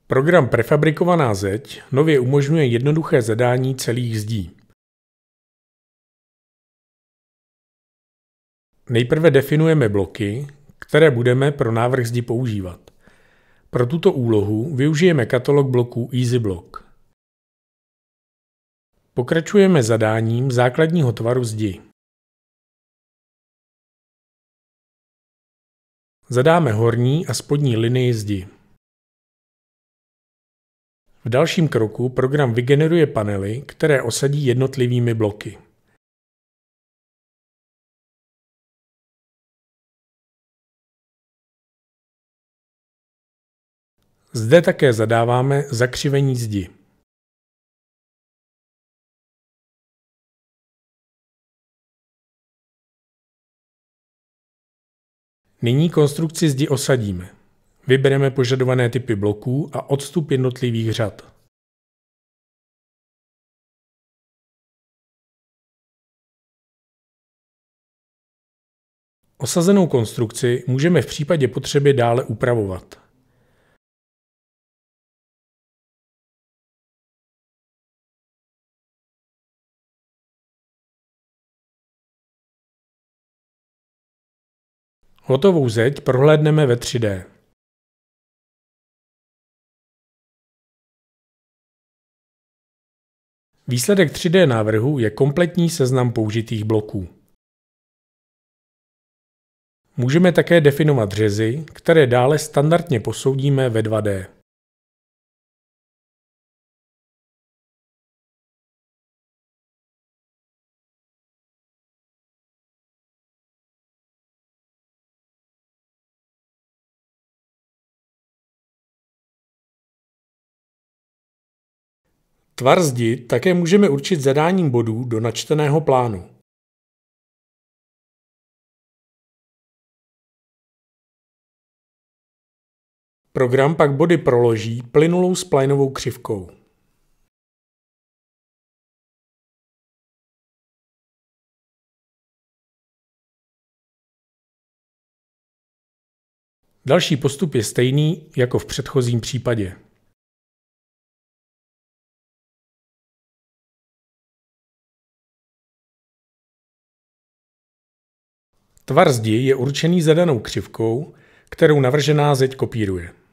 Program Prefabrikovaná zeď nově umožňuje jednoduché zadání celých zdí. Nejprve definujeme bloky, které budeme pro návrh zdi používat. Pro tuto úlohu využijeme katalog bloků EasyBlock. Pokračujeme zadáním základního tvaru zdi. Zadáme horní a spodní linii zdi. V dalším kroku program vygeneruje panely, které osadí jednotlivými bloky. Zde také zadáváme zakřivení zdi. Nyní konstrukci zdi osadíme. Vybereme požadované typy bloků a odstup jednotlivých řad. Osazenou konstrukci můžeme v případě potřeby dále upravovat. Hotovou zeď prohlédneme ve 3D. Výsledek 3D návrhu je kompletní seznam použitých bloků. Můžeme také definovat řezy, které dále standardně posoudíme ve 2D. Tvar zdi také můžeme určit zadáním bodů do načteného plánu. Program pak body proloží plynulou splinovou křivkou. Další postup je stejný jako v předchozím případě. Tvar zdi je určený zadanou křivkou, kterou navržená zeď kopíruje.